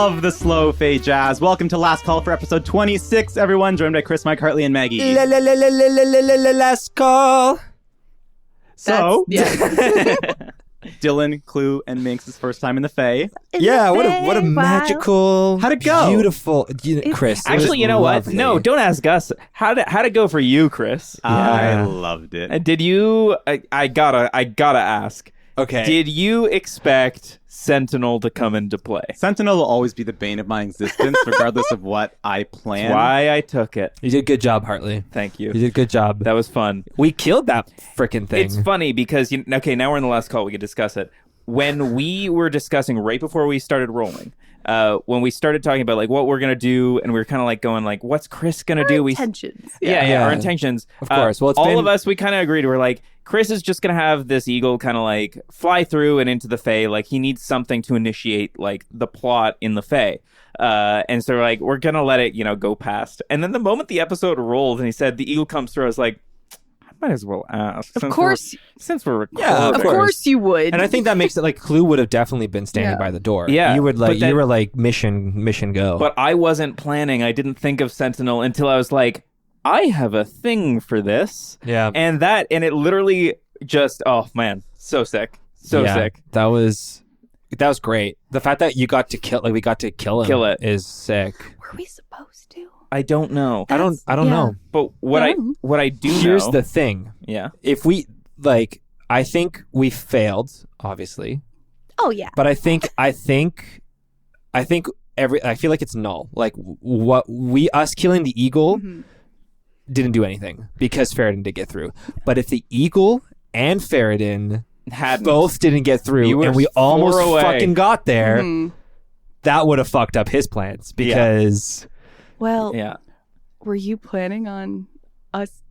love the slow fade jazz. Welcome to Last Call for episode 26, everyone. Joined by Chris, Mike, Hartley, and Maggie. Last call. So, Yeah. Dylan, Clue, and Minx's first time in the Fae. Yeah, what a magical, How'd it go? beautiful, Chris. it was Actually, you know what? lovely. No, don't ask us. How'd it go for you, Chris? I loved it. Did you? I gotta ask. Okay. Did you expect Sentinel to come into play? Sentinel will always be the bane of my existence, regardless of what I plan. That's why I took it. You did a good job, Hartley. Thank you. You did a good job. That was fun. We killed that freaking thing. It's funny because okay, now we're in the last call. We can discuss it. When we were discussing right before we started rolling, when we started talking about like what we're gonna do, and we were kind of like going like, "What's Chris gonna do?" Intentions. Yeah, our intentions. Of course. Well, it's all been- of us, we kind of agreed. We're like, Chris is just gonna have this eagle kind of like fly through and into the Fae. Like he needs something to initiate like the plot in the Fae. And so we're gonna let it, go past. And then the moment the episode rolled and he said the eagle comes through, I was like, I might as well ask. Of course. Since we're recording. Yeah, Of course you would. And I think that makes it like Clue would have definitely been standing Yeah. by the door. Yeah, you would but then- you were like mission go. But I wasn't planning. I didn't think of Sentinel until I was like, I have a thing for this. yeah, And it literally just, oh man, so sick. So Yeah, sick. That was great. The fact that you got to we got to kill him, Kill it. is sick. Were we supposed to? I don't know. I don't yeah. know. But what I do Here's know. the thing. Yeah. If we I think we failed, obviously. Oh yeah. But I feel like it's null. Like what us killing the eagle didn't do anything because Ferretin did get through. But if the eagle and Ferretin both didn't get You through were and we 4 almost away. fucking got there, Mhm. that would have fucked up his plans because Well, Yeah. were you planning on us?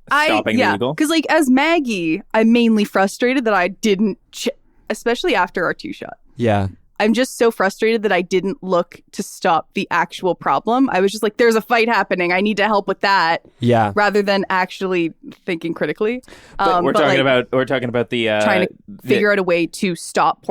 Stopping the eagle? Because as Maggie, I'm mainly frustrated that I didn't, especially after our 2-shot. yeah. I'm just so frustrated that I didn't look to stop the actual problem. I was just like, there's a fight happening. I need to help with that, Yeah. rather than actually thinking critically. But we're talking about the trying to figure out a way to stop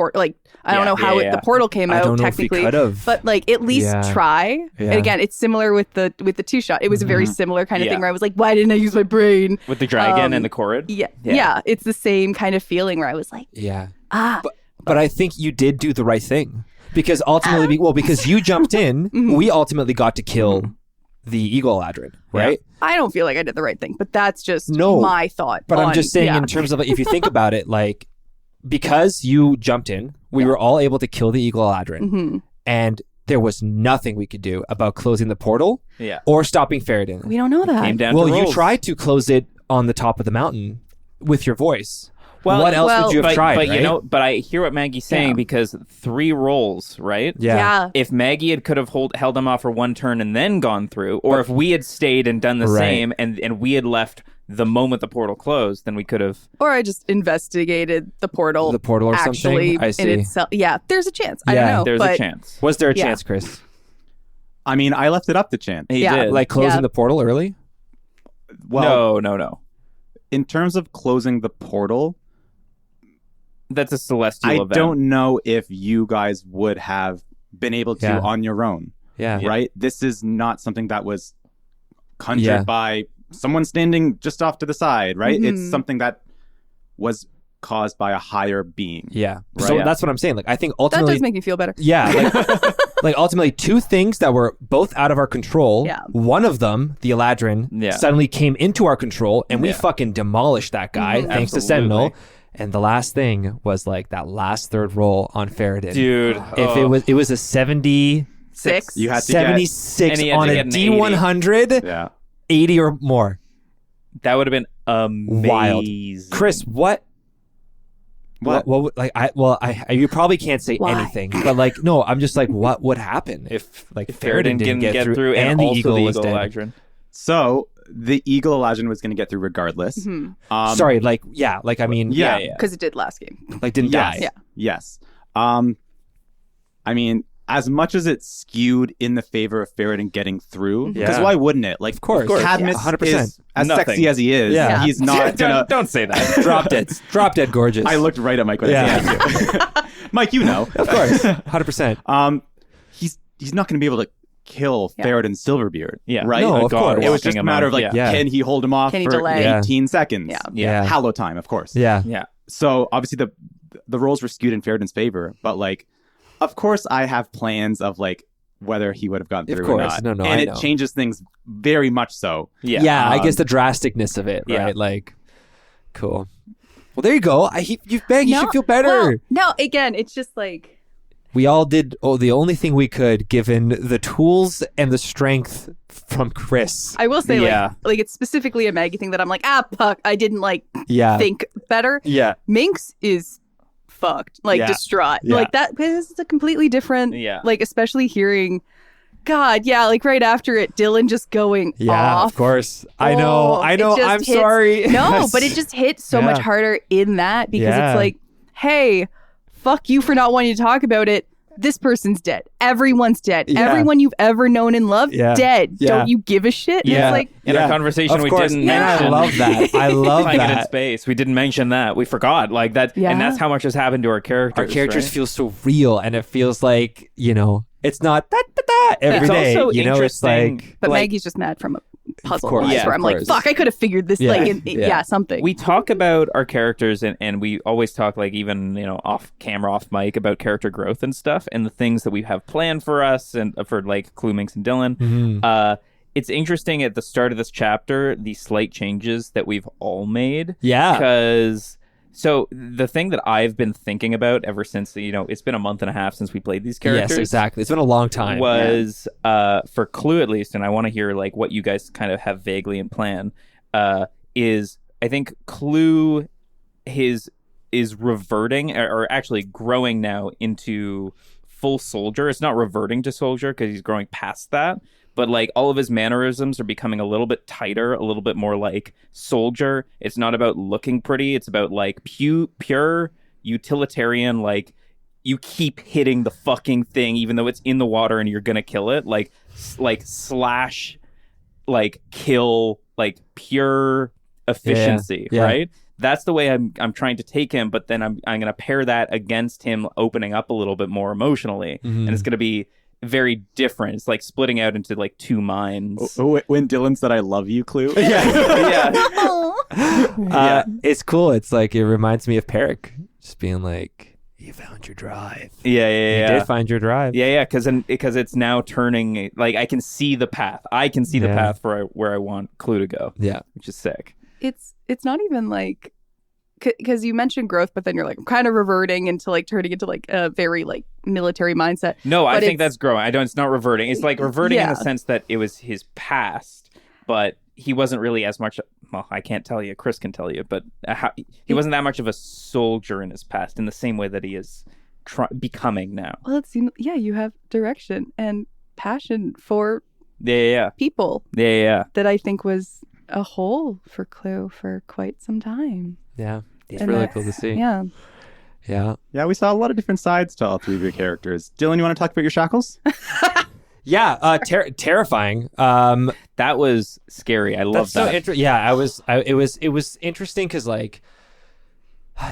I don't know how the portal came I out don't know if we technically, could have. but at least Yeah. try. Yeah. And again, it's similar with the 2-shot. It was a very similar kind of Yeah. thing where I was like, why didn't I use my brain? with the dragon and the Korrid. Yeah, it's the same kind of feeling where I was like, Yeah. ah, But I think you did do the right thing because ultimately, because you jumped in, we ultimately got to kill the Eagle Eladrin, right? I don't feel like I did the right thing, but that's just No, my thought. But I'm on- just saying, yeah. in terms of if you think about it, because you jumped in, we were all able to kill the Eagle Eladrin, and there was nothing we could do about closing the portal or stopping Ferretin. We don't know that. Came down Well, to you rolls. tried to close it on the top of the mountain with your voice. Well, what else would you have tried? But right? but I hear what Maggie's saying Yeah. because 3 rolls, right? Yeah. If Maggie could have held him off for 1 turn and then gone through, or if we had stayed and done the Right. same and we had left the moment the portal closed, then we could have. Or I just investigated the portal. or actually something. I see. in itself. Yeah, there's a chance. I Yeah, don't know. There's but a chance. Was there a Yeah. chance, Chris? I mean, I left it up to chance. He Yeah. did. Like closing Yeah. the portal early? Well, no. in terms of closing the portal, That's a celestial I event. don't know if you guys would have been able to Yeah. on your own, Yeah. right? This is not something that was conjured Yeah. by someone standing just off to the side, right? It's something that was caused by a higher being. Yeah. Right. So Yeah. that's what I'm saying. I think that ultimately does make me feel better. Yeah, ultimately 2 things that were both out of our control. Yeah. One of them, the Eladrin, Yeah. suddenly came into our control and we Yeah. fucking demolished that guy thanks to Absolutely. Sentinel. And the last thing was that last 3rd roll on Ferretin. Dude. If it was a 6. You had to 76 And he had on to a get an D100, yeah. 80 or more. that would have been amazing. Wild. Chris, what you probably can't say Why? anything, but no, I'm just what would happen if Ferretin didn't get through and the also eagle the was Eagle dead? Eladrin. So the Eagle Eladrin was going to get through regardless. Sorry, I mean, Yeah. Because it did last game. didn't Yes. die. Yeah. Yes. I mean, as much as it's skewed in the favor of Ferretin getting through, because Yeah. why wouldn't it? Of course. Cadmus 100%. is as Nothing. sexy as he is. Yeah. He's not gonna. Don't say that. Drop dead gorgeous. I looked right at Mike when I said that too. Mike, you know. Of course, 100%. He's not going to be able to kill Ferretin Silverbeard. Yeah. Right? No, of course. It was just a matter of like, can he hold him off Can he for delay? 18 seconds? Yeah. Hallow time, of course. Yeah. Yeah. So obviously the roles were skewed in Ferretin's favor, but like, of course I have plans of like whether he would have gotten through Of course. or not. No, and I it know. changes things very much so. Yeah, I guess the drasticness of it, Yeah. right? Like, cool. Well, there you go. You No, should feel better. well, no, again, it's just like We all did the only thing we could, given the tools and the strength from Chris. I will say Yeah. like it's specifically a Maggie thing that I'm like, puck, I didn't like Yeah. think better. Yeah. Minx is fucked, like Yeah. distraught. Yeah. Like that because it's a completely different like especially hearing God, yeah, like right after it, Dylan just going Yeah, off. of course. I know. Oh, it just I'm hits- sorry. No, but it just hits so much Yeah. harder in that because Yeah. it's like, hey, fuck you for not wanting to talk about it. This person's dead. Everyone's dead. Yeah. Everyone you've ever known and loved, Yeah. dead. Yeah. Don't you give a shit? And Yeah. It's like, In our conversation, Of we course. didn't And mention. I love that. I love Finding it in that. space. We didn't mention that. We forgot. Like that. Yeah. And that's how much has happened to our characters. Our characters right? feel so real, and it feels like, it's not that every It's day. also It's interesting- like, but like- Maggie's just mad from a puzzle course. wise Yeah, where of I'm like, course. fuck, I could have figured this Yeah. yeah, something. We talk about our characters and we always talk like even off camera, off mic about character growth and stuff and the things that we have planned for us and for like Clue, Minx, and Dylan. Mhm. It's interesting at the start of this chapter the slight changes that we've all made. Yeah. Because so the thing that I've been thinking about ever since it's been a month and a half since we played these characters. Yes, exactly. It's been a long time. Was for Clue at least, and I want to hear like what you guys kind of have vaguely in plan. Is I think Clue is reverting or actually growing now into full soldier. It's not reverting to soldier because he's growing past that, but like all of his mannerisms are becoming a little bit tighter, a little bit more like soldier. It's not about looking pretty. It's about like pure utilitarian, like you keep hitting the fucking thing even though it's in the water and you're gonna kill it, like slash, like kill, like pure efficiency. Yeah. Right, that's the way I'm trying to take him, but then I'm gonna pair that against him opening up a little bit more emotionally. Mhm. And it's gonna be very different. It's like splitting out into like two minds. When Dylan said I love you, Clue. Yeah. It's cool. It's like, it reminds me of Peric just being like, you found your drive. Yeah. You did find your drive. Yeah, because it's now turning, like I can see the path. I can see the path for where I want Clue to go, Yeah. which is sick. it's not even like because you mentioned growth, but then you're like kind of reverting into like turning into like a very like military mindset. No, I But think it's- that's growing. It's not reverting. It's like reverting in Yeah. the sense that it was his past, but he wasn't really as much. Well, I can't tell you. Chris can tell you, but he wasn't that much of a soldier in his past in the same way that he is becoming now. Well, it seems you have direction and passion for Yeah. people Yeah. that I think was a hole for Clue for quite some time. Yeah. It's And really that's- cool to see. Yeah. Yeah. Yeah, we saw a lot of different sides to all three of your characters. Dylan, you want to talk about your shackles? Yeah. Terrifying. That was scary. I love That's that. so it was interesting because like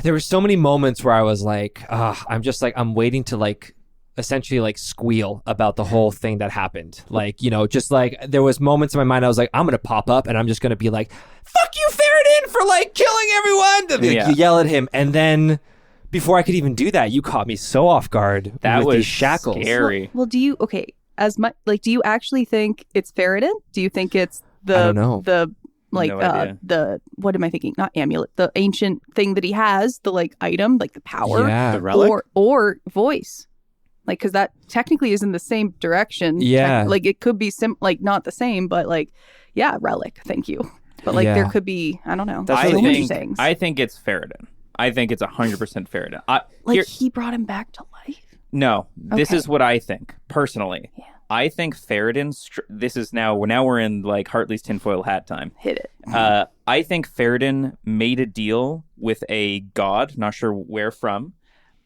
there were so many moments where I was like, I'm waiting to like essentially like squeal about the whole thing that happened. Like, just like there was moments in my mind I was like, I'm gonna pop up and I'm just gonna be like, fuck you, Ferretin, for like killing everyone. Like, Yeah. you yell at him, and then before I could even do that, you caught me so off guard That with was these shackles. scary. Well, do you as much like do you actually think it's Ferretin? Do you think it's I don't know. the like No idea. the what am I thinking? Not amulet, the ancient thing that he has, the like item, like the power, Yeah. The relic? or voice, like because that technically is in the same direction. Yeah. like it could be like not the same, but like relic. Thank you. But like Yeah. there could be I don't know. That's so really many interesting. things. I think it's Ferretin. I think it's 100% Ferretin. like he brought him back to life. No, this Okay. is what I think personally. Yeah. I think Ferretin. This is now we're in like Hartley's tinfoil hat time. Hit it. I think Ferretin made a deal with a god, not sure where from,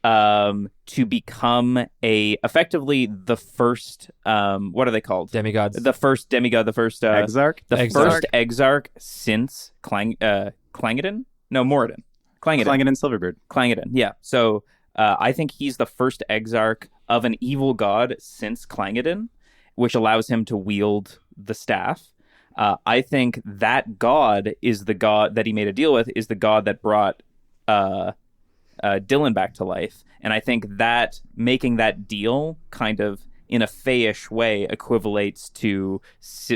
to become effectively the first. What are they called? Demigods. The first demigod. The first Exarch? The Exarch. first exarch since Clangedon. No, Moradin. Clangedon. Clangedon Silverbird. Clangedon, yeah. So I think he's the first exarch of an evil god since Clangeddon, which allows him to wield the staff. I think that god is the god that he made a deal with, is the god that brought Dylan back to life. And I think that making that deal kind of in a Fayish way equivalates to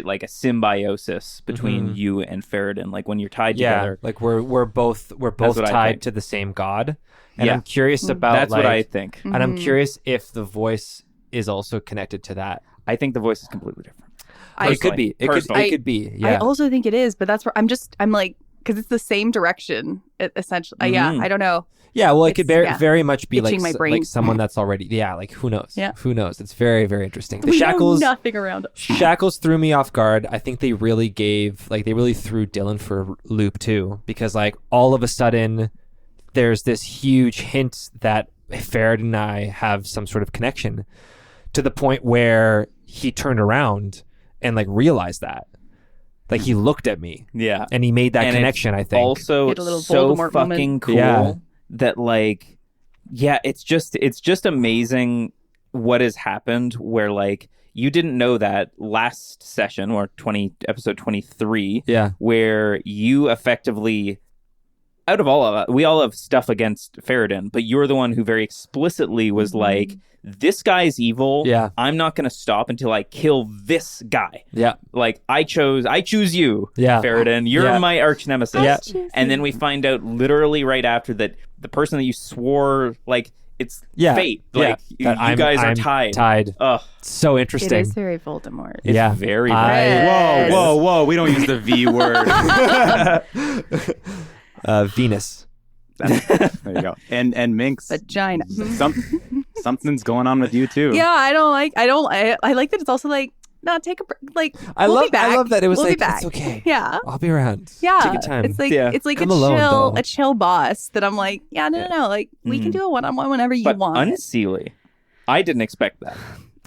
like a symbiosis between you and Ferrodin. Like when you're tied together. Like we're both tied to the same god. And I'm curious about that's what I think. And I'm curious if the voice is also connected to that. I think the voice is completely different. It could be. It could be. Yeah. I also think it is, but that's where I'm like, because it's the same direction, essentially. Yeah, I don't know. Yeah, well, it could very much be itching my brain. like someone that's already, like, who knows? Yeah. Who knows? It's very, very interesting. The We shackles, know nothing around it. shackles threw me off guard. I think they really threw Dylan for a loop too, because like all of a sudden there's this huge hint that Ferret and I have some sort of connection, to the point where he turned around and like realized that. Like he looked at me. Yeah. And he made that connection, I think. Also Get a little so Voldemort fucking moment. cool Yeah. that like, it's just amazing what has happened where like you didn't know that last session or episode 23 where you effectively, out of all of us, we all have stuff against Ferrodin, but you're the one who very explicitly was like, this guy's evil. Yeah. I'm not going to stop until I kill this guy. Yeah. Like, I choose you, Yeah. Ferrodin. You're my arch nemesis. Yeah. And then we find out literally right after that the person that you swore, like, it's fate. Like, you guys are tied. Tied. Ugh. So It interesting. is very Voldemort. It's very, Yes. Whoa! We don't use the V word. Venus. There you go. And Minx. Vagina. Something's going on with you too. Yeah, I like that it's also like, no, take a break. Like, I we'll be back. love that it was We'll be like, back. it's okay. Yeah. I'll be around. Yeah. Take your time. It's like Yeah. it's like Come alone, though. a chill boss that I'm like, no. Like we can do a one-on-one whenever you but want. unseelie. I didn't expect that.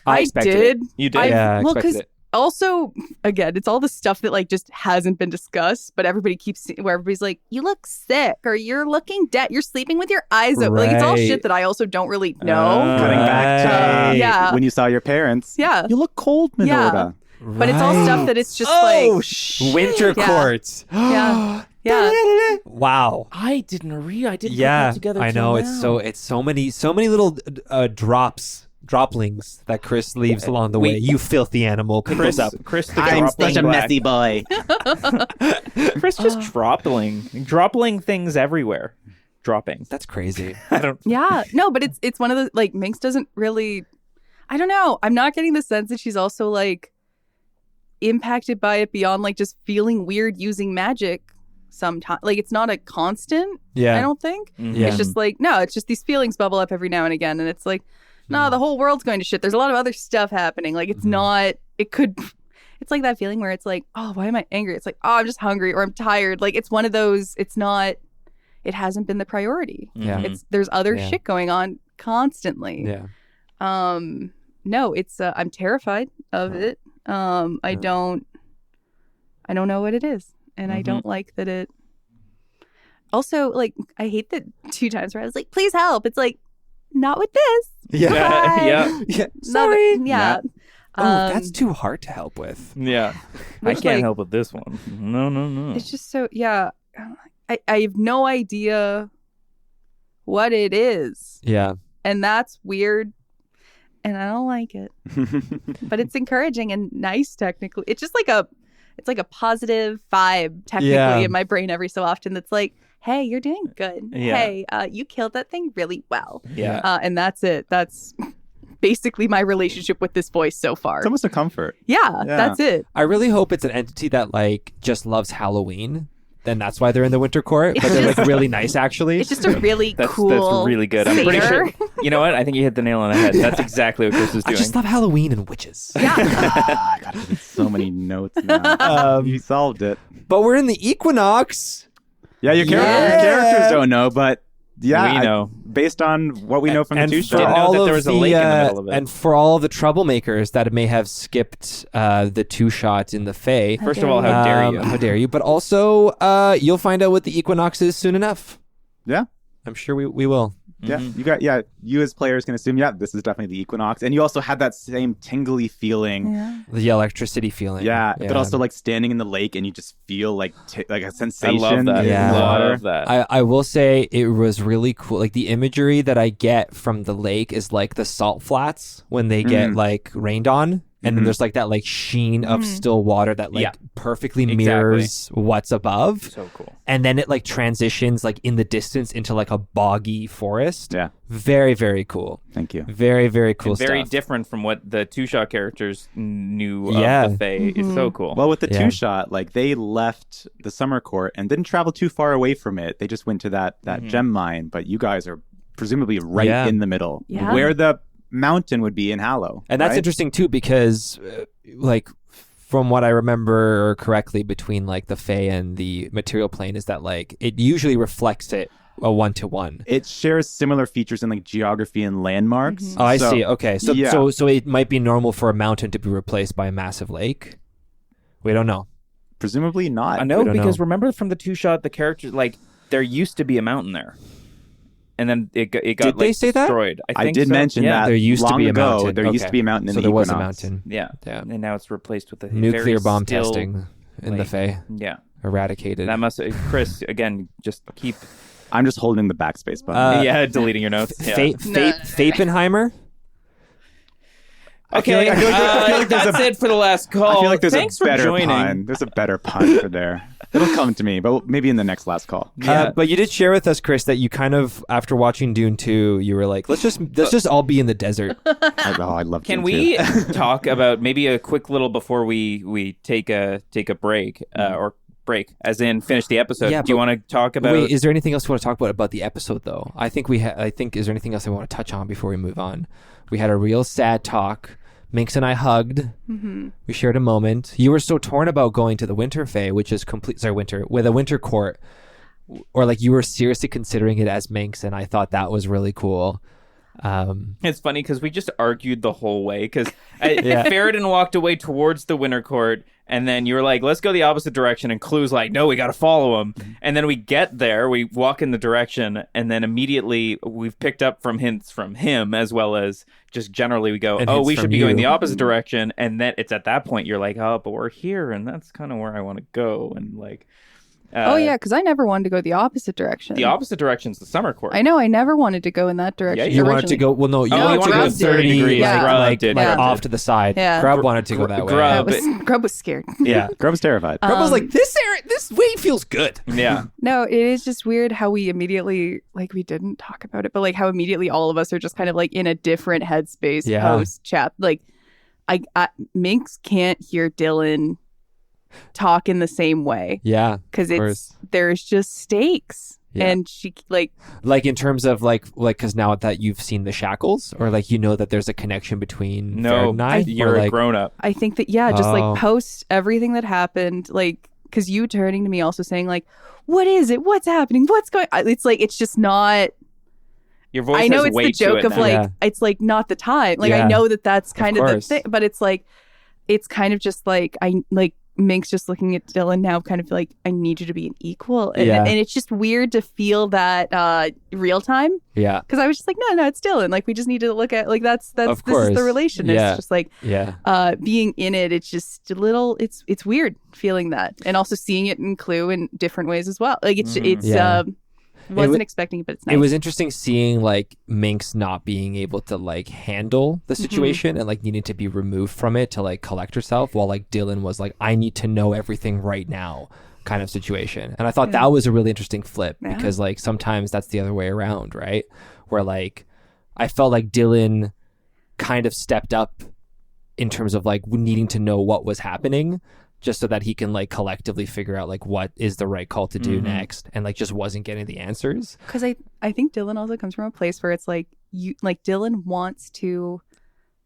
I expected did. it. You did. Yeah, I well, expected because it. also, again, it's all the stuff that like just hasn't been discussed, but everybody keeps where everybody's like, you look sick, or you're looking dead, you're sleeping with your eyes open. Like it's all Right. shit that I also don't really know. Cutting back to Yeah. when you saw your parents. Yeah. You look cold, Minorda. Yeah. But it's all stuff that it's just like, Winter Yeah. Court. yeah, yeah. Wow. I didn't put that Yeah, together. I know. It's so many little droplings that Chris leaves along the way. You filthy animal. Pick those up. Chris the I'm droppling such a black. messy boy. Chris just droppling things everywhere. Dropping. That's crazy. I don't. Yeah. No, but it's one of the like Minx doesn't really, I don't know. I'm not getting the sense that she's also like impacted by it beyond like just feeling weird using magic sometimes. Like it's not a constant, Yeah. I don't think. Yeah. It's just like, no, it's just these feelings bubble up every now and again. And it's like, no, the whole world's going to shit. There's a lot of other stuff happening. Like it's not, it's like that feeling where it's like, oh, why am I angry? It's like, oh, I'm just hungry or I'm tired. Like it's one of those, it hasn't been the priority. Yeah. There's other Yeah. shit going on constantly. Yeah. No, it's I'm terrified of it. I don't know what it is, and I don't like that it. Also, like I hate that 2 times where I was like, "Please help!" It's like, not with this. Yeah. Bye. Yeah. Sorry. Yeah. Oh, that's too hard to help with. Yeah. I Which, can't like- help with this one. No. It's just so yeah. I have no idea what it is, Yeah. and that's weird. And I don't like it, but it's encouraging and nice. Technically, it's just like a positive vibe technically in my brain every so often. That's like, hey, you're doing good. Yeah. Hey, you killed that thing really well. Yeah. And that's it. That's basically my relationship with this voice so far. It's almost a comfort. Yeah, that's it. I really hope it's an entity that like just loves Halloween. Then that's why they're in the Winter Court. But It's they're just- like really nice, actually. It's just a really That's cool. really good. I'm pretty singer. sure. You know what? I think you hit the nail on the head. That's exactly what Chris is I doing. just love Halloween and witches. Yeah. I got so many notes now. You solved it. But we're in the equinox. Yeah, your Yeah. characters don't know, but yeah, We know. Based on what we know from the And two for shows. Didn't know all that of there was a lake in the middle of it. And for all of the troublemakers that may have skipped the 2-shot in the Fae. First of all, how dare you? How dare you? But also, you'll find out what the equinox is soon enough. Yeah. I'm sure we will. Yeah, you as players can assume, this is definitely the equinox. And you also had that same tingly feeling. Yeah. The electricity feeling. Yeah, but also like standing in the lake and you just feel like like a sensation I love that. Yeah. in the water. Love that. I will say it was really cool. Like the imagery that I get from the lake is like the salt flats when they get like rained on. And then there's like that like sheen of still water that like perfectly mirrors what's above. So cool. And then it like transitions like in the distance into like a boggy forest. Yeah. Very, very cool. Thank you. Very, very cool And very stuff. different from what the two-shot characters knew Yeah. of the Fae. It's so cool. Well, with the Yeah. two-shot, like they left the summer court and didn't travel too far away from it. They just went to that gem mine, but you guys are presumably right in the middle, where the mountain would be in Hallow. And that's right? interesting too, because like from what I remember correctly between like the Fae and the material plane is that like it usually reflects it a 1-to-1. It shares similar features in like geography and landmarks. Oh, I So- see. Okay. So, yeah. so it might be normal for a mountain to be replaced by a massive lake. We don't know. Presumably not. I know, don't because know. remember from the two-shot, the characters, like, there used to be a mountain there. And then it got Did they say that? destroyed. I think did so. mention Yeah. that There used to long be a ago, mountain. There used Okay. to be a mountain in So the there was a equinox. mountain. Yeah. Yeah. And now it's replaced with a Nuclear very bomb still testing in the lake. Fae. Yeah. Eradicated. That must... Chris, again, just keep... I'm just holding the backspace button. yeah, deleting your notes. Yeah. Fapenheimer? Okay, I feel like there's that's it for the last call. I feel like there's Thanks a better for joining. pun. There's a better pun for there. It'll come to me, but maybe in the next last call. Yeah. But you did share with us, Chris, that you kind of, after watching Dune 2, you were like, let's just all be in the desert. I'd love to. Can we talk about maybe a quick little before we take a break or break, as in finish the episode? Yeah, Do you but- want to talk about? Wait, is there anything else you want to talk about the episode, though? I think is there anything else I want to touch on before we move on? We had a real sad talk. Minx and I hugged. We shared a moment. You were so torn about going to the Winterfell, which is with a winter court, or like you were seriously considering it as Minx, and I thought that was really cool. It's funny because we just argued the whole way because Ferridan walked away towards the winter court, and then you were like, let's go the opposite direction, and Clue's like, no, we got to follow him. And then we get there, we walk in the direction, and then immediately we've picked up from hints from him, as well as just generally we go, And oh, hints we from should be you. going the opposite direction. And then it's at that point you're like, oh, but we're here, and that's kind of where I want to go. And like, Oh yeah, because I never wanted to go the opposite direction. the opposite direction's the summer court. I know. I never wanted to go in that direction. You wanted to originally. go. Well, no, you Oh, wanted you to go wanted to go 30 degrees. Yeah. like Yeah. off to the side. Yeah. Grub wanted to go that way. Grub- Grub was scared. Yeah. Grub's terrified. Grub was like, this way feels good. Yeah. No, it is just weird how we immediately, like, we didn't talk about it, but like how immediately all of us are just kind of like in a different headspace Yeah. post chat. Like, Minx can't hear Dylan talk in the same way Yeah. because of course. there's just stakes, Yeah. and she like Like in terms of like because now that you've seen the shackles, or like you know that there's a connection between No, Farrah and I, you're or a like, grown up. I think that just Oh. like post everything that happened, like because you turning to me also saying like, what is it? What's happening? What's going? It's like it's just not. Your voice I know has it's the weight to joke it of now. like Yeah. it's like not the time. Like Yeah. I know that's kind of the course. thing, but it's like it's kind of just like I like Minx just looking at Dylan now, kind of like I need you to be an equal, and, Yeah. and it's just weird to feel that real time yeah, because I was just like no, it's Dylan. Like we just need to look at like that's Of this is the course. relation. Yeah. It's just like yeah, being in it. It's just a little. It's weird feeling that, and also seeing it in Clue in different ways as well. Like it's Yeah. wasn't expecting it, but it's nice. It was interesting seeing like Minx not being able to like handle the situation and like needing to be removed from it to like collect herself, while like Dylan was like, I need to know everything right now kind of situation. And I thought that was a really interesting flip because like sometimes that's the other way around, right? Where like I felt like Dylan kind of stepped up in terms of like needing to know what was happening just so that he can like collectively figure out like what is the right call to do next, and like just wasn't getting the answers. Because I think Dylan also comes from a place where it's like Dylan wants to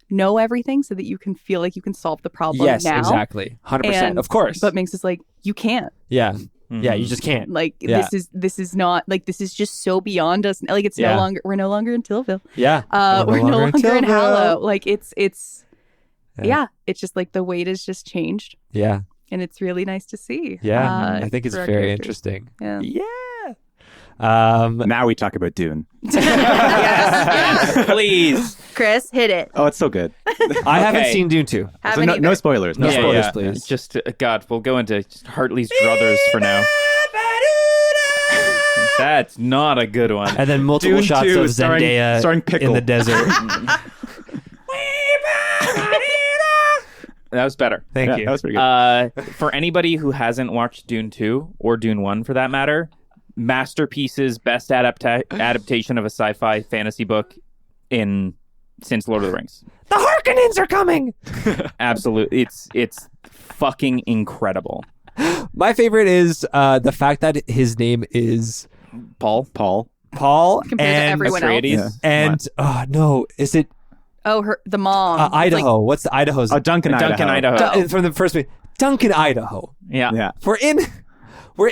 know everything so that you can feel like you can solve the problem Yes, now. exactly. 100%. Of course. But Minx is like, you can't. Yeah. Yeah, you just can't. Like Yeah. this is not like this is just so beyond us. Like it's Yeah. we're no longer in Tillville. Yeah. We're no longer in Tillville. Hallow. Like it's Yeah. it's just like the weight has just changed. Yeah. And it's really nice to see. Yeah. I think it's for our very characters. interesting. Yeah. Yeah. Now we talk about Dune. Yes, please. Chris, hit it. Oh, it's so good. I haven't seen Dune 2. Haven't So either. no spoilers. No Yeah, spoilers. please. Just God, we'll go into Hartley's druthers for now. That's not a good one. And then multiple Dune shots 2 of Zendaya starring Pickle. in the desert. That was better. Thank you. That was pretty good. For anybody who hasn't watched Dune 2 or Dune 1 for that matter, masterpieces, best adaptation of a sci-fi fantasy book since Lord of the Rings. The Harkonnens are coming. Absolutely. It's fucking incredible. My favorite is the fact that his name is Paul. Paul Compared to and everyone else. Atreides. Yeah. and no, is it Oh, the mom. It's like- Idaho? What's the Idaho's? Duncan, Idaho. From the first movie, Duncan, Idaho. Yeah. We're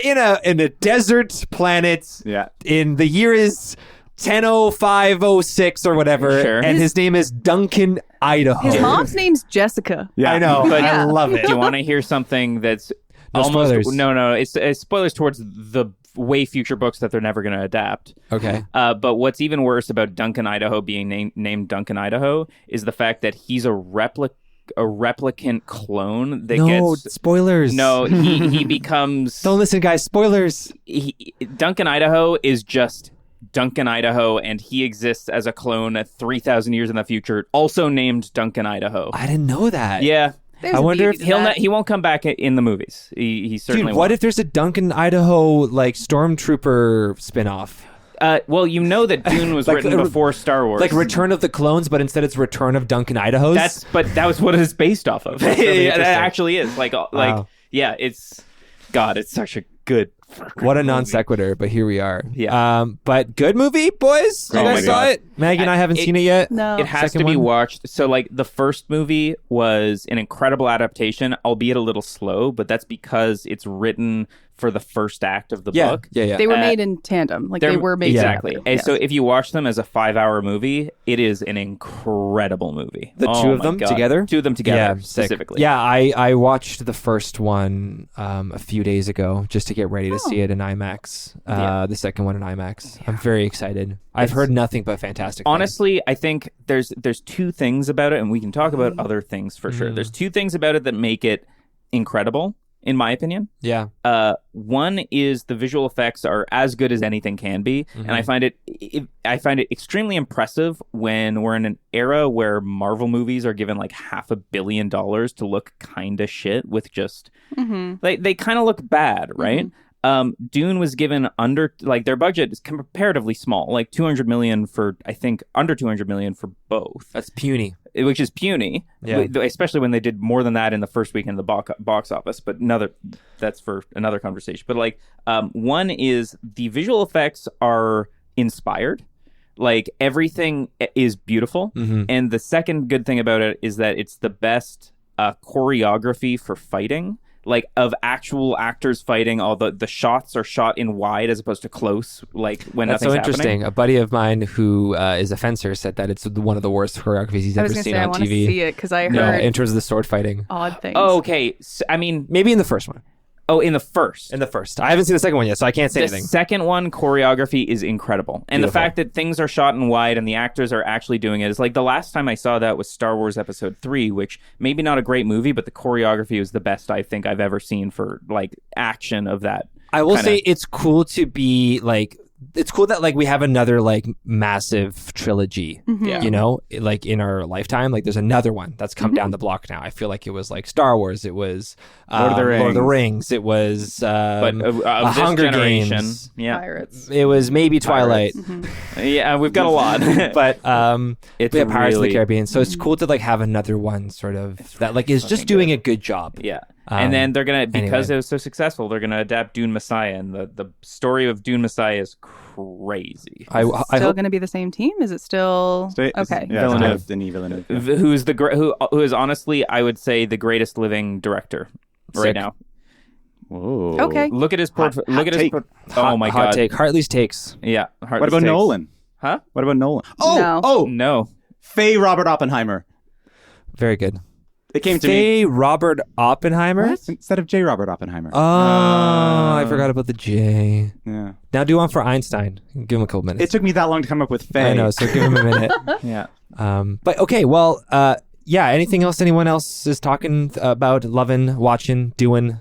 in a desert planet. Yeah. In the year is 10:05:06 or whatever, Sure. and his name is Duncan, Idaho. His mom's name's Jessica. Yeah. I know, But- I love it. Do you want to hear something that's No almost spoilers. No, it's spoilers towards the way future books that they're never going to adapt. Okay. But what's even worse about Duncan Idaho being named Duncan Idaho is the fact that he's a replicant clone that No gets spoilers. no he becomes Don't listen, guys. Spoilers. Duncan Idaho is just Duncan Idaho, and he exists as a clone 3,000 years in the future, also named Duncan Idaho. I didn't know that. Yeah. There's I a wonder beauty if to that. He won't come back in the movies. He certainly Dude, won't. what if there's a Duncan, Idaho like stormtrooper spinoff? Well, you know that Dune was Like, written before Star Wars. Like Return of the Clones, but instead it's Return of Duncan, Idaho's. That was what it's based off of. really It interesting. actually is. Wow. Yeah, it's such a good. What a non sequitur, but here we are. Yeah. But good movie, boys. You Oh guys my saw God. it? Maggie and I haven't seen it yet. No. It has Second to be one? watched. So, like, the first movie was an incredible adaptation, albeit a little slow, but that's because it's written for the first act of the Yeah. book. Yeah. They were made in tandem. Like they were made exactly. together. And Yes. so if you watch them as a 5-hour movie, it is an incredible movie. The Oh two of my them God. together? Two of them together, Yeah, sick. specifically. Yeah, I watched the first one a few days ago just to get ready to see it in IMAX. Yeah. The second one in IMAX. I'm very excited. I've heard nothing but fantastic things. Honestly, I think there's two things about it, and we can talk about other things for sure. There's two things about it that make it incredible, in my opinion. Yeah. One is the visual effects are as good as anything can be, and I find it extremely impressive when we're in an era where Marvel movies are given like $500 million to look kind of shit with just they kind of look bad, right? Dune was given under their budget is comparatively small, like 200 million for under 200 million for both. That's puny. Which is puny, Yeah. especially when they did more than that in the first weekend of the box office. But that's for another conversation. But one is the visual effects are inspired, like everything is beautiful, and the second good thing about it is that it's the best choreography for fighting. Like of actual actors fighting, all the shots are shot in wide as opposed to close. Like when That's so nothing's interesting. happening. A buddy of mine who is a fencer said that it's one of the worst choreographies he's I ever was gonna seen say I on want to TV. see it because I No, heard in terms of the sword fighting. odd things. Oh, okay. So, I mean, Maybe in the first one. oh, in the first. In the first. I haven't seen the second one yet, so I can't say The anything. second one, choreography is incredible. And Beautiful. the fact that things are shot in wide and the actors are actually doing it is like the last time I saw that was Star Wars Episode 3, which maybe not a great movie, but the choreography was the best I think I've ever seen for like action of that. I will kinda- say it's cool to be like, it's cool that like we have another like massive trilogy, Yeah. you know, like in our lifetime. Like there's another one that's come down the block now. I feel like it was like Star Wars, it was Lord of the Rings, it was But of this Hunger generation, Games. yeah, Pirates. It was maybe Twilight, yeah, we've got a lot. but It's we have Pirates of the really- Caribbean. So it's cool to like have another one sort of that like is just fucking doing a good job. Yeah. And then they're gonna because anyway. it was so successful, they're gonna adapt Dune Messiah, and the story of Dune Messiah is crazy. I Still hope going to be the same team? Is it still okay? Yeah, Villeneuve. Denis Villeneuve. Who is honestly, I would say, the greatest living director right Sick. now. Whoa. Okay. Look at his portfolio. Look at take. his. Oh my hot god. take. Hartley's takes. Yeah. What about Nolan? Huh? What about Nolan? No. Oh, No. Faye Robert Oppenheimer. Very good. It came to Faye me. Robert Oppenheimer? What? Instead of J. Robert Oppenheimer. Oh, I forgot about the J. Yeah. Now do one for Einstein. Give him a couple minutes. It took me that long to come up with Faye. I know, so give him a minute. Yeah. But okay, well, yeah, anything else anyone else is talking about, loving, watching, doing?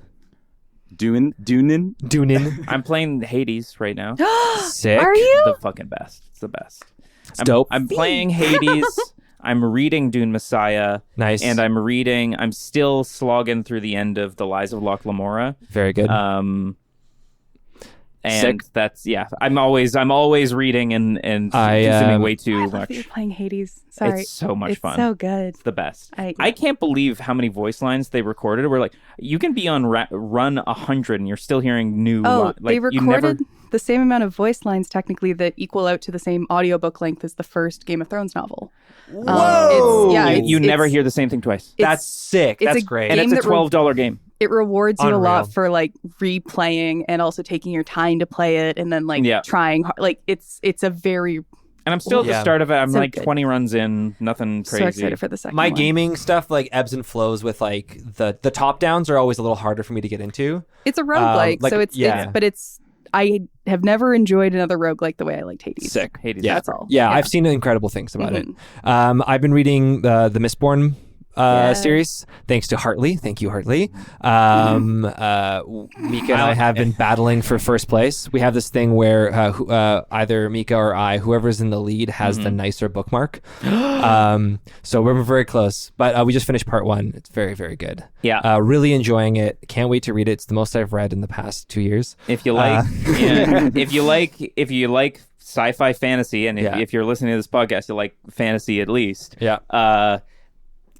Doonin? I'm playing Hades right now. Sick. Are you? The fucking best. It's the best. It's dope. I'm playing Hades. I'm reading Dune Messiah. Nice. And I'm still slogging through the end of The Lies of Locke Lamora. Very good. And Sick. that's I'm always reading and consuming way too I love much. that you're playing Hades. Sorry. It's so much fun. It's so good. It's the best. I can't believe how many voice lines they recorded. Where like you can be on run 100 and you're still hearing new. They recorded the same amount of voice lines technically that equal out to the same audiobook length as the first Game of Thrones novel. Whoa! You never hear the same thing twice. That's sick. That's great. And it's a $12 game. It rewards you Unreal. a lot for like replaying and also taking your time to play it and then like trying hard. Like it's a very And I'm still at the start of it. I'm So like good. 20 runs in, nothing crazy. so excited for the second My one. gaming stuff like ebbs and flows with like the top downs are always a little harder for me to get into. It's a roguelike, like, so it's I have never enjoyed another roguelike the way I liked Hades. Sick. Hades. Yeah. That's all. Yeah, I've seen incredible things about Mhm. it. I've been reading the Mistborn series, thanks to Hartley. Thank you, Hartley. Mika and I have been battling for first place. We have this thing where either Mika or I, whoever's in the lead, has the nicer bookmark. So we're very close. But we just finished part 1. It's very, very good. Yeah. Really enjoying it. Can't wait to read it. It's the most I've read in the past 2 years. If you like, if you like sci-fi fantasy, and if you're listening to this podcast, you like fantasy at least. Yeah.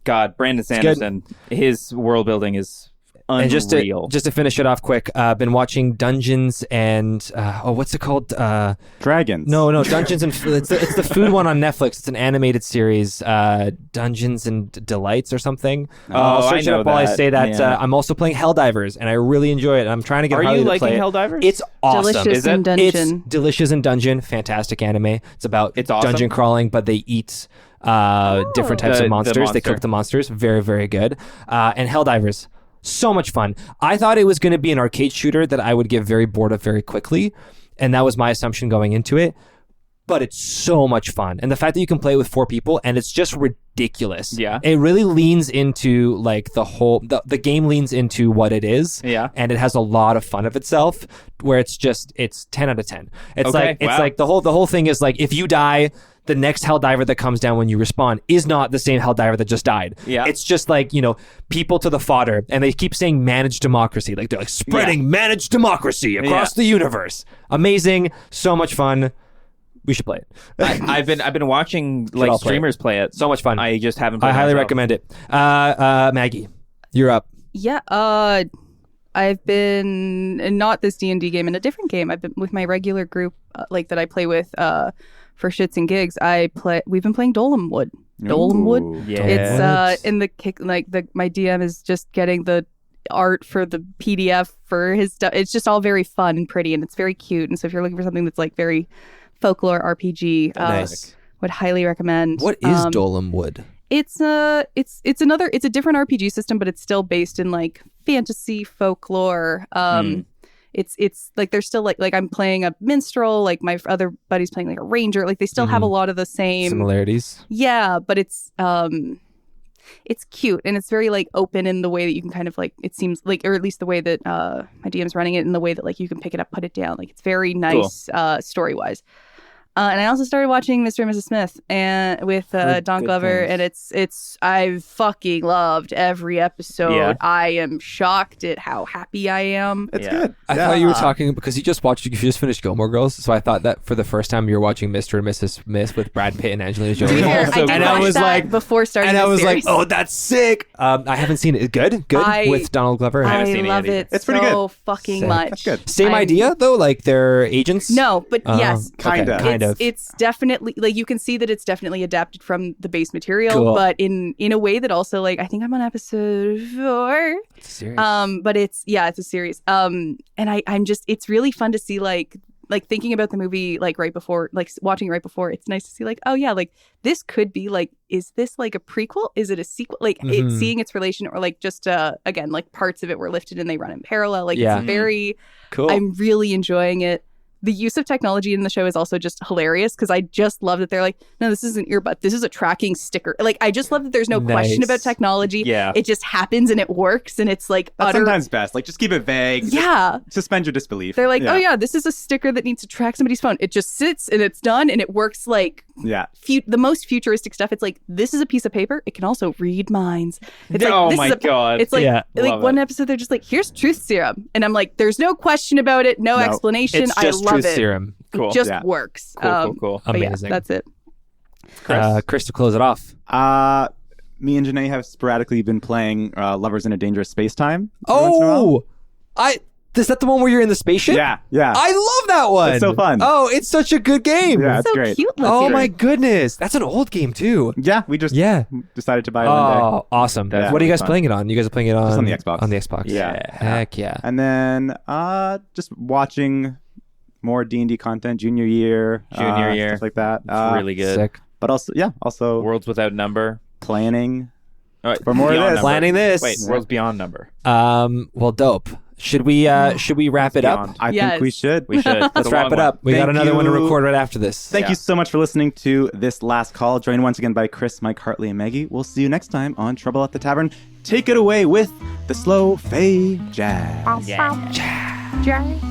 God, Brandon Sanderson, his world building is unreal. And just to finish it off quick, I've been watching Dungeons and what's it called? Dragons. No, Dungeons and it's the food one on Netflix. It's an animated series, Dungeons and Delights or something. I'll search it up while I say that. Yeah. I'm also playing Helldivers, and I really enjoy it. I'm trying to get Are Harley you to play liking it. Helldivers? It's awesome. Delicious in Dungeon. It's Delicious in Dungeon. Fantastic anime. It's about awesome. dungeon crawling, but they eat different types The of monsters. They monster. cook the monsters. Very, very good. And Helldivers. So much fun. I thought it was going to be an arcade shooter that I would get very bored of very quickly. And that was my assumption going into it. But it's so much fun. And the fact that you can play it with 4 people and it's just ridiculous. Yeah. It really leans into like the game leans into what it is. Yeah. And it has a lot of fun of itself where it's 10 out of 10. It's Okay, like like the whole thing is like if you die, the next Helldiver that comes down when you respawn is not the same Helldiver that just died. Yeah. It's just like, people to the fodder. And they keep saying managed democracy. Like they're like spreading managed democracy across the universe. Amazing. So much fun. We should play it. I've been watching like all play streamers play it. So much fun. I just haven't. Played I highly myself. recommend it. Maggie, you're up. Yeah, I've been not this D&D game, in a different game. I've been with my regular group that I play with for shits and gigs. We've been playing Dolemwood. Ooh, yeah. It's in the kick my DM is just getting the art for the PDF for his stuff. It's just all very fun and pretty, and it's very cute. And so if you're looking for something that's like very folklore RPG, Nice. would highly recommend. What is Dolemwood? It's a different RPG system, but it's still based in like fantasy folklore. It's like they're still like I'm playing a minstrel, like my other buddy's playing like a ranger. Like they still have a lot of the same Similarities. Yeah, but it's cute and it's very like open in the way that you can kind of like, it seems like, or at least the way that my DM's running it, in the way that like you can pick it up, put it down. Like it's very nice story wise. And I also started watching Mr. and Mrs. Smith and with Don Glover, and I've fucking loved every episode. Yeah. I am shocked at how happy I am. It's good. I thought you were talking because you just finished Gilmore Girls, so I thought that for the first time you were watching Mr. and Mrs. Smith with Brad Pitt and Angelina To be Jolie. fair, I did and I watch was that like, before starting and I the was series. like, oh, that's sick. I haven't seen it. Good with Donald Glover. I haven't seen it love yet it either. It's pretty so good. fucking Sick. much. That's good. Same idea though, like they're agents. No, but yes, Kinda. Okay, kind of. It's definitely like you can see that it's definitely adapted from the base material, Cool. but in a way that also like I think I'm on episode 4. Serious. But it's a series. And I'm just, it's really fun to see like like thinking about the movie like right before, like watching it right before, it's nice to see like, oh yeah, like this could be like, is this like a prequel? Is it a sequel? Like it's seeing its relation, or like just again, like parts of it were lifted and they run in parallel. Like it's very cool. I'm really enjoying it. The use of technology in the show is also just hilarious because I just love that they're like, no, this is an earbud. This is a tracking sticker. Like, I just love that there's no question about technology. Yeah. It just happens and it works. And it's like That's sometimes best. Like, just keep it vague. Yeah. Suspend your disbelief. They're like, oh yeah, this is a sticker that needs to track somebody's phone. It just sits and it's done and it works like the most futuristic stuff. It's like, this is a piece of paper. It can also read minds. It's like, oh my God. It's like, like one episode, they're just like, here's truth serum. And I'm like, there's no question about it. No explanation. It's just I love truth it. serum. Cool. It just works. Cool. Amazing. Yeah, that's it. Chris, to close it off. Me and Janae have sporadically been playing Lovers in a Dangerous Space-Time. Is that the one where you're in the spaceship? Yeah. I love that one. It's so fun. Oh, it's such a good game. Yeah, it's so great. Cute oh my goodness. That's an old game too. Yeah, we just decided to buy it one day. Oh, awesome. Yeah, what are you guys playing it on? You guys are playing it on? Just on the Xbox. On the Xbox. Yeah. Heck yeah. And then just watching more D&D content, junior year, stuff like that. It's really good. Sick. But also Worlds Without Number. Planning for more of this. Number. Planning this. Wait, Worlds Beyond Number. Well, dope. Should we wrap it up? I think we should. Let's wrap it up. We got another one to record right after this. Thank you so much for listening to this last call. Joined once again by Chris, Mike, Hartley, and Maggie. We'll see you next time on Trouble at the Tavern. Take it away with the slow fade jazz. Yeah. Jazz.